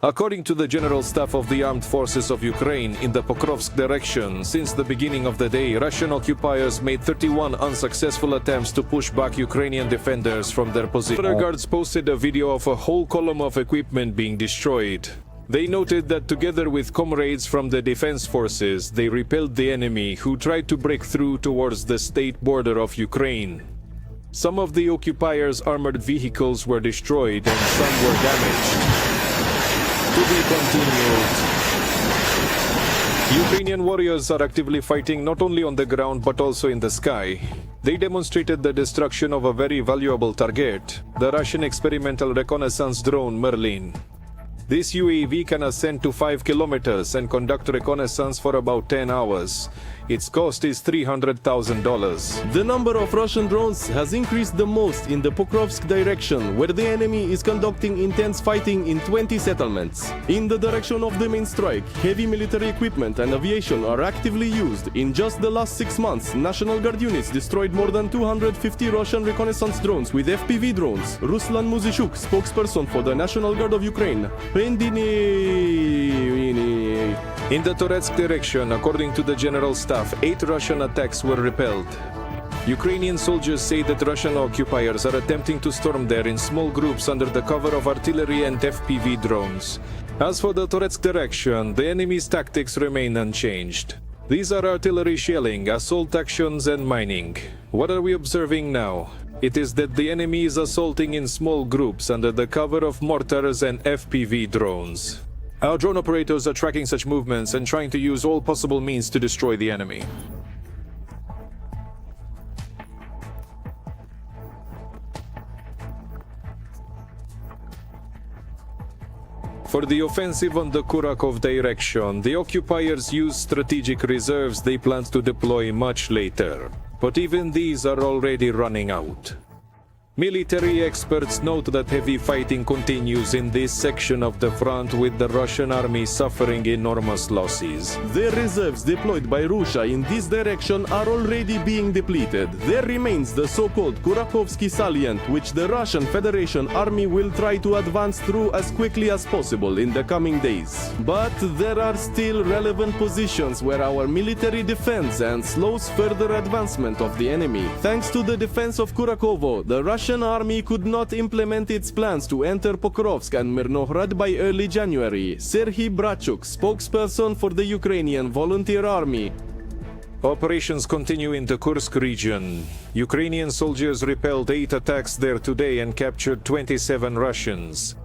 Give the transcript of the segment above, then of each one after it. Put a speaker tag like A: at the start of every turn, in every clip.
A: According to the General Staff of the Armed Forces of Ukraine in the Pokrovsk direction, since the beginning of the day, Russian occupiers made 31 unsuccessful attempts to push back Ukrainian defenders from their position. Border guards posted a video of a whole column of equipment being destroyed. They noted that together with comrades from the defense forces, they repelled the enemy who tried to break through towards the state border of Ukraine. Some of the occupiers' armored vehicles were destroyed and some were damaged. To be continued. Ukrainian warriors are actively fighting not only on the ground but also in the sky. They demonstrated the destruction of a very valuable target, the Russian experimental reconnaissance drone Merlin. This UAV can ascend to 5 kilometers and conduct reconnaissance for about 10 hours. Its cost is $300,000.
B: The number of Russian drones has increased the most in the Pokrovsk direction, where the enemy is conducting intense fighting in 20 settlements. In the direction of the main strike, heavy military equipment and aviation are actively used. In just the last 6 months, National Guard units destroyed more than 250 Russian reconnaissance drones with FPV drones. Ruslan Muzishuk, spokesperson for the National Guard of Ukraine.
A: In the Kursk direction, according to the General Staff, 8 Russian attacks were repelled. Ukrainian soldiers say that Russian occupiers are attempting to storm there in small groups under the cover of artillery and FPV drones. As for the Kursk direction, the enemy's tactics remain unchanged. These are artillery shelling, assault actions and mining. What are we observing now? It is that the enemy is assaulting in small groups under the cover of mortars and FPV drones. Our drone operators are tracking such movements and trying to use all possible means to destroy the enemy. For the offensive on the Kursk direction, the occupiers use strategic reserves they planned to deploy much later. But even these are already running out. Military experts note that heavy fighting continues in this section of the front, with the Russian army suffering enormous losses.
B: The reserves deployed by Russia in this direction are already being depleted. There remains the so-called Kurakovsky salient, which the Russian Federation army will try to advance through as quickly as possible in the coming days. But there are still relevant positions where our military defense and slows further advancement of the enemy. Thanks to the defense of Kurakovo, the Russian army could not implement its plans to enter Pokrovsk and Mirnohrad by early January. Serhiy Brachuk, spokesperson for the Ukrainian Volunteer Army.
A: Operations continue in the Kursk region. Ukrainian soldiers repelled 8 attacks there today and captured 27 Russians.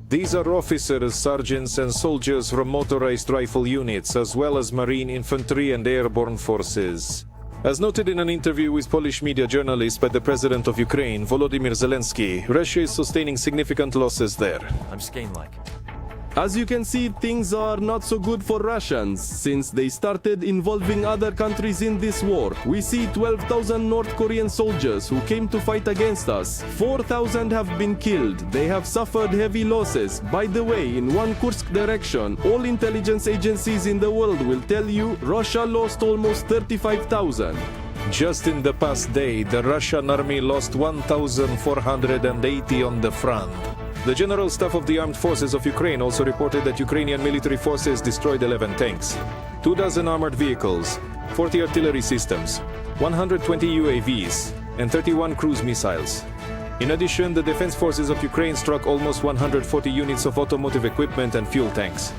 A: These are officers, sergeants and soldiers from motorized rifle units, as well as marine infantry and airborne forces. As noted in an interview with Polish media journalists by the President of Ukraine, Volodymyr Zelenskyy, Russia is sustaining significant losses there.
C: I'm Skane-like.
B: As you can see, things are not so good for Russians since they started involving other countries in this war. We see 12,000 North Korean soldiers who came to fight against us. 4,000 have been killed. They have suffered heavy losses. By the way, in one Kursk direction, all intelligence agencies in the world will tell you Russia lost almost 35,000.
A: Just in the past day, the Russian army lost 1,480 on the front. The General Staff of the Armed Forces of Ukraine also reported that Ukrainian military forces destroyed 11 tanks, 24 armored vehicles, 40 artillery systems, 120 UAVs, and 31 cruise missiles. In addition, the Defense Forces of Ukraine struck almost 140 units of automotive equipment and fuel tanks.